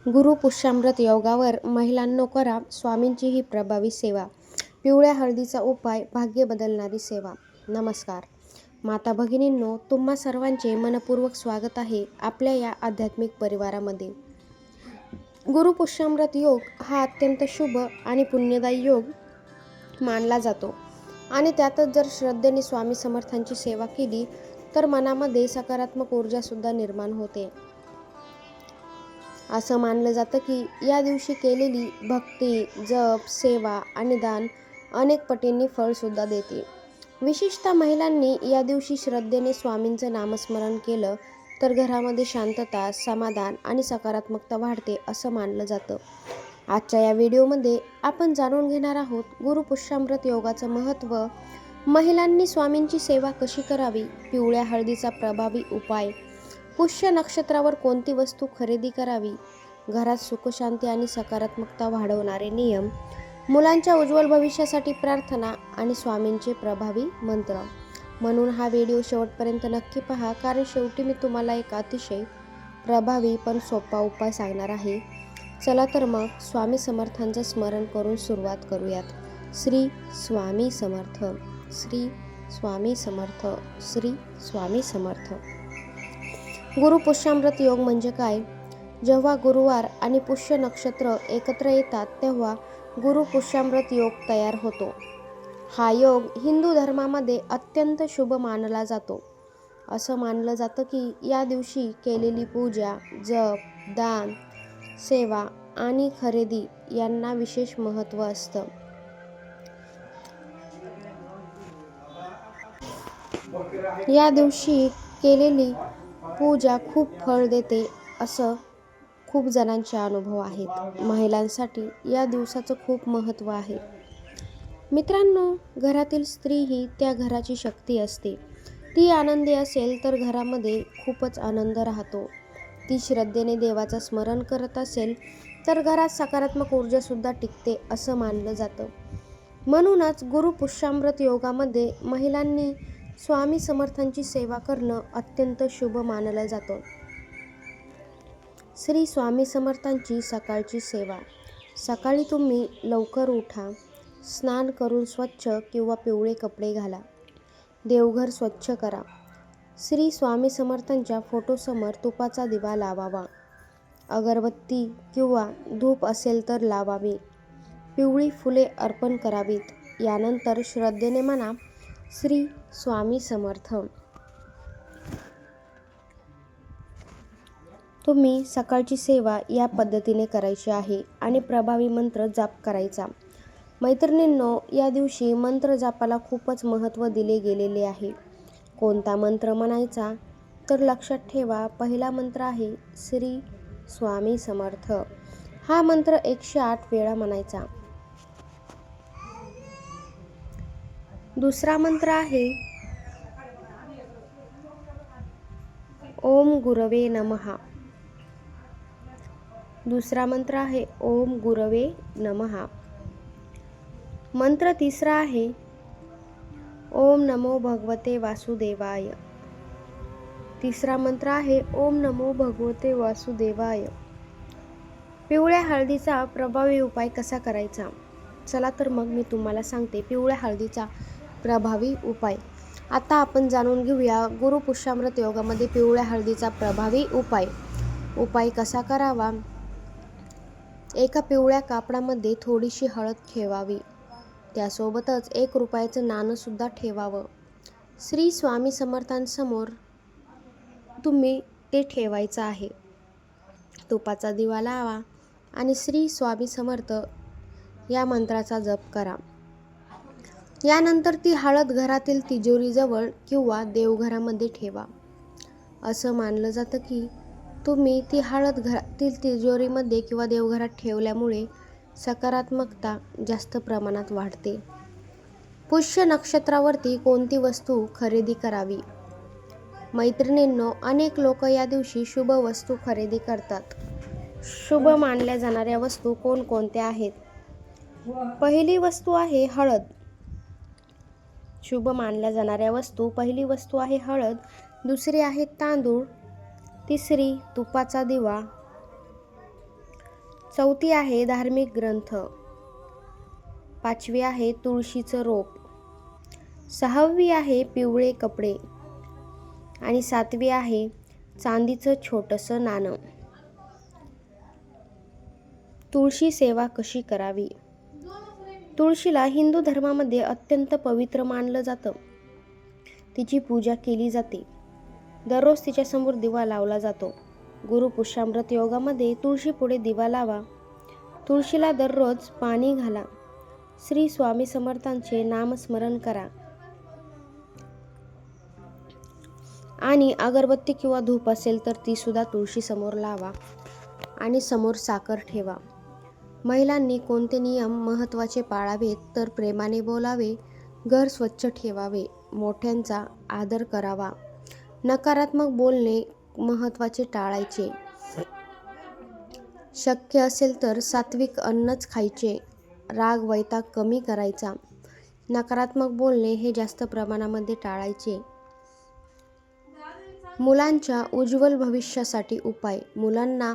गुरु पुष्यामृत योगावर महिलांनो करा स्वामींची ही प्रभावी सेवा. पिवळ्या हळदीचा उपाय, भाग्य बदलणारी सेवा. नमस्कार माता भगिनींनो, तुम्हा सर्वांचे मनपूर्वक स्वागत आहे आपल्या या आध्यात्मिक परिवारामध्ये. गुरु पुष्यामृत योग हा अत्यंत शुभ आणि पुण्यदायी योग मानला जातो आणि त्यातच जर श्रद्धेने स्वामी समर्थांची सेवा केली तर मनामध्ये सकारात्मक ऊर्जा सुद्धा निर्माण होते. असं मानलं जातं की या दिवशी केलेली भक्ती, जप, सेवा आणि दान अनेक पटींनी फळसुद्धा देते. विशेषतः महिलांनी या दिवशी श्रद्धेने स्वामींचं नामस्मरण केलं तर घरामध्ये शांतता, समाधान आणि सकारात्मकता वाढते असं मानलं जातं. आजच्या या व्हिडिओमध्ये आपण जाणून घेणार आहोत गुरु पुष्यामृत योगाचं महत्त्व, महिलांनी स्वामींची सेवा कशी करावी, पिवळ्या हळदीचा प्रभावी उपाय, पुष्य नक्षत्रावर कोणती वस्तू खरेदी करावी, घरात सुखशांती आणि सकारात्मकता वाढवणारे नियम, मुलांच्या उज्ज्वल भविष्यासाठी प्रार्थना आणि स्वामींचे प्रभावी मंत्र. म्हणून हा व्हिडिओ शेवटपर्यंत नक्की पहा, कारण शेवटी मी तुम्हाला एक अतिशय प्रभावी पण सोपा उपाय सांगणार आहे. चला तर मग स्वामी समर्थांचं स्मरण करून सुरुवात करूयात. श्री स्वामी समर्थ, श्री स्वामी समर्थ, श्री स्वामी समर्थ. गुरु पुष्यामृत योग म्हणजे काय? जेव्हा गुरुवार आणि पुष्य नक्षत्र एकत्र येतात तेव्हा गुरु पुष्यामृत योग तयार होतो. हा योग हिंदू धर्मामध्ये अत्यंत शुभ मानला जातो. असं मानलं जातं की या दिवशी केलेली पूजा, जप, दान, सेवा आणि खरेदी यांना विशेष महत्त्व असतं. या दिवशी केलेली पूजा खूप फळ देते असं खूप जणांचे अनुभव आहेत. महिलांसाठी या दिवसाचं खूप महत्त्व आहे. मित्रांनो, घरातील स्त्री ही त्या घराची शक्ती असते. ती आनंदी असेल तर घरामध्ये खूपच आनंद राहतो. ती श्रद्धेने देवाचं स्मरण करत असेल तर घरात सकारात्मक ऊर्जासुद्धा टिकते असं मानलं जातं. म्हणूनच गुरु पुष्यामृत योगामध्ये महिलांनी स्वामी समर्थांची सेवा करणं अत्यंत शुभ मानलं जातं. श्री स्वामी समर्थांची सकाळची सेवा. सकाळी तुम्ही लवकर उठा, स्नान करून स्वच्छ किंवा पिवळे कपडे घाला, देवघर स्वच्छ करा, श्री स्वामी समर्थांच्या फोटोसमोर तुपाचा दिवा लावावा, अगरबत्ती किंवा धूप असेल तर लावावी, पिवळी फुले अर्पण करावीत. यानंतर श्रद्धेने म्हणा, श्री स्वामी समर्थ. तुम्ही सकाळची सेवा या पद्धतीने करायची आहे आणि प्रभावी मंत्र जाप करायचा. मैत्रिणींनो, या दिवशी मंत्र जापाला खूपच महत्त्व दिले गेलेले आहे. कोणता मंत्र म्हणायचा तर लक्षात ठेवा, पहिला मंत्र आहे श्री स्वामी समर्थ. हा मंत्र 108 वेळा म्हणायचा. दुसरा मंत्र आहे ओम गुरवे नमः. दुसरा मंत्र आहे ओम गुरवे नमः. मंत्र तिसरा आहे ओम नमो भगवते वासुदेवाय. तिसरा मंत्र आहे ओम नमो भगवते वासुदेवाय. पिवळ्या हळदीचा प्रभावी उपाय कसा करायचा? चला तर मग मी तुम्हाला सांगते पिवळ्या हळदीचा प्रभावी उपाय. आता आपण जाणून घेऊया गुरु पुष्यामृत योगामध्ये पिवळ्या हळदीचा प्रभावी उपाय कसा करावा. एका पिवळ्या कापडामध्ये थोडीशी हळद ठेवावी. त्यासोबतच 1 रुपयाचं नाणं सुद्धा ठेवावं. श्री स्वामी समर्थांसमोर तुम्ही ते ठेवायचं आहे. तुपाचा दिवा लावा आणि श्री स्वामी समर्थ या मंत्राचा जप करा. यानंतर ती हळद घरातील तिजोरीजवळ किंवा देवघरामध्ये ठेवा. असं मानलं जातं की तुम्ही ती हळद घरातील तिजोरीमध्ये किंवा देवघरात ठेवल्यामुळे सकारात्मकता जास्त प्रमाणात वाढते. पुष्य नक्षत्रावरती कोणती वस्तू खरेदी करावी? मैत्रिणींनो, अनेक लोक या दिवशी शुभ वस्तू खरेदी करतात. शुभ मानल्या जाणाऱ्या वस्तू कोणकोणत्या आहेत? पहिली वस्तू आहे हळद. शुभ मानल्या जाणाऱ्या वस्तू, पहिली वस्तू आहे हळद, दुसरी आहे तांदूळ, तिसरी तुपाचा दिवा चौथी आहे धार्मिक ग्रंथ. 5वी आहे तुळशीचं रोप. 6वी आहे पिवळे कपडे. आणि 7वी आहे चांदीचं छोटंसं नाणं. तुळशी सेवा कशी करावी? तुळशीला हिंदू धर्मामध्ये अत्यंत पवित्र मानलं जातं. तिची पूजा केली जाते. दररोज तिच्यासमोर दिवा लावला जातो. गुरुपुष्यामृत योगामध्ये तुळशीपुढे दिवा लावा. तुळशीला दररोज पाणी घाला. श्री स्वामी समर्थांचे नामस्मरण करा. आणि अगरबत्ती किंवा धूप असेल तर ती सुद्धा तुळशी समोर लावा आणि समोर साखर ठेवा. महिलांनी कोणते नियम महत्त्वाचे पाळावेत तर प्रेमाने बोलावे, घर स्वच्छ ठेवावे, मोठ्यांचा आदर करावा, नकारात्मक बोलणे महत्त्वाचे टाळायचे, शक्य असेल तर सात्विक अन्नच खायचे, राग वैताग कमी करायचा, नकारात्मक बोलणे हे जास्त प्रमाणामध्ये टाळायचे. मुलांच्या उज्ज्वल भविष्यासाठी उपाय. मुलांना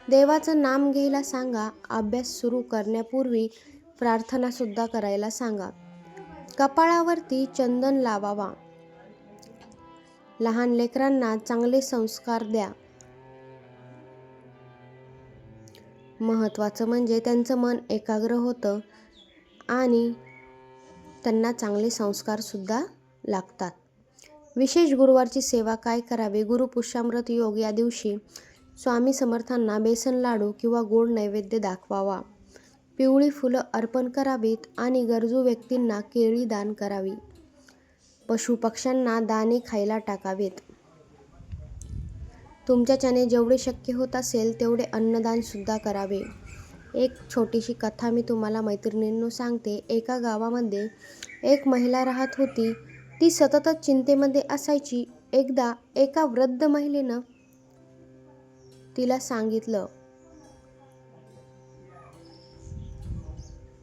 देवाचं नाम घ्यायला सांगा. अभ्यास सुरू करण्यापूर्वी प्रार्थना सुद्धा करायला सांगा. कपाळावरती चंदन लावावा. लहान लेकरांना चांगले संस्कार द्या. महत्त्वाचं म्हणजे त्यांचं मन एकाग्र होतं आणि त्यांना चांगले संस्कार सुद्धा लागतात. विशेष गुरुवारची सेवा काय करावे? गुरुपुष्यामृत योग या दिवशी स्वामी समर्थांना बेसन लाडू किंवा गोड नैवेद्य दाखवावा. पिवळी फुलं अर्पण करावीत आणि गरजू व्यक्तींना केळी दान करावी. पशुपक्ष्यांना दाणे खायला टाकावेत. तुमच्याच्याने जेवढे शक्य होत असेल तेवढे अन्नदान सुद्धा करावे. एक छोटीशी कथा मी तुम्हाला मैत्रिणींनो सांगते. एका गावामध्ये एक महिला राहत होती. ती सततच चिंतेमध्ये असायची. एकदा एका वृद्ध महिलेनं तिला सांगितलं,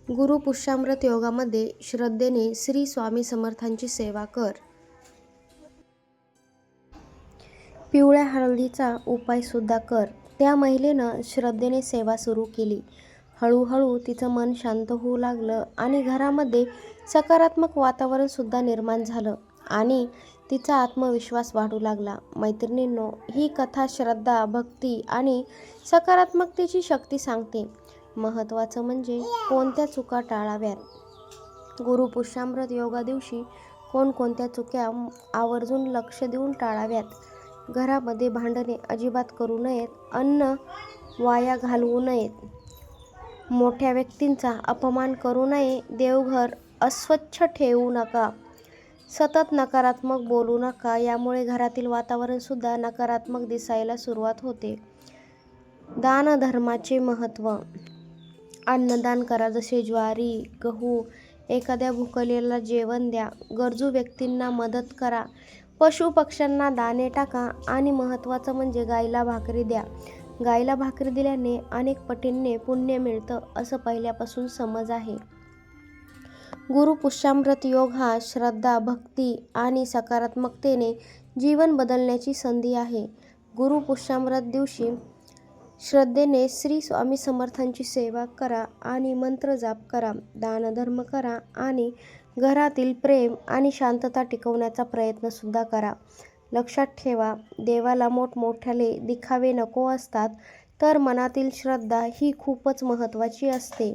गुरुपुष्यामृत योगामध्ये श्रद्धेने श्री स्वामी समर्थांची सेवा कर. पिवळ्या हळदीचा उपाय सुद्धा कर. त्या महिलेनं श्रद्धेने सेवा सुरू केली. हळूहळू तिचं मन शांत होऊ लागलं आणि घरामध्ये सकारात्मक वातावरण सुद्धा निर्माण झालं आणि तिचा आत्मविश्वास वाढू लागला. मैत्रिणींनो, ही कथा श्रद्धा, भक्ती आणि सकारात्मकतेची शक्ती सांगते. महत्त्वाचं म्हणजे कोणत्या चुका टाळाव्यात. गुरुपुष्यामृत योगा दिवशी कोणकोणत्या चुक्या आवर्जून लक्ष देऊन टाळाव्यात. घरामध्ये भांडणे अजिबात करू नयेत. अन्न वाया घालवू नयेत. मोठ्या व्यक्तींचा अपमान करू नये. देवघर अस्वच्छ ठेवू नका. सतत नकारात्मक बोलू नका. यामुळे घरातील वातावरण सुद्धा नकारात्मक दिसायला सुरुवात होते. दानधर्माचे महत्त्व. अन्नदान करा. जसे ज्वारी, गहू, एखाद्या भुकेलेल्याला जेवण द्या. गरजू व्यक्तींना मदत करा. पशुपक्ष्यांना दाणे टाका आणि महत्त्वाचं म्हणजे गायीला भाकरी द्या. गायीला भाकरी दिल्याने अनेक पटींनी पुण्य मिळतं असं पहिल्यापासून समज आहे. गुरुपुष्यामृत योग हा श्रद्धा, भक्ती आणि सकारात्मकतेने जीवन बदलण्याची संधी आहे. गुरुपुष्यामृत दिवशी श्रद्धेने श्री स्वामी समर्थांची सेवा करा आणि मंत्र जाप करा. दानधर्म करा आणि घरातील प्रेम आणि शांतता टिकवण्याचा प्रयत्न सुद्धा करा. लक्षात ठेवा, देवाला मोठमोठ्याले दिखावे नको असतात, तर मनातील श्रद्धा ही खूपच महत्त्वाची असते.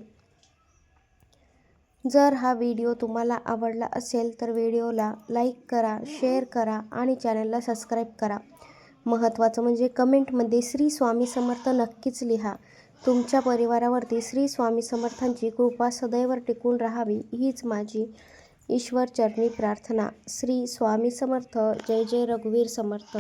जर हा व्हिडिओ तुम्हाला आवडला असेल तर व्हिडिओला लाईक करा, शेअर करा आणि चॅनलला सबस्क्राईब करा. महत्त्वाचं म्हणजे कमेंटमध्ये श्री स्वामी समर्थ नक्कीच लिहा. तुमच्या परिवारावरती श्री स्वामी समर्थांची कृपा सदैव टिकून राहावी हीच माझी ईश्वर चरणी प्रार्थना. श्री स्वामी समर्थ. जय जय रघुवीर समर्थ.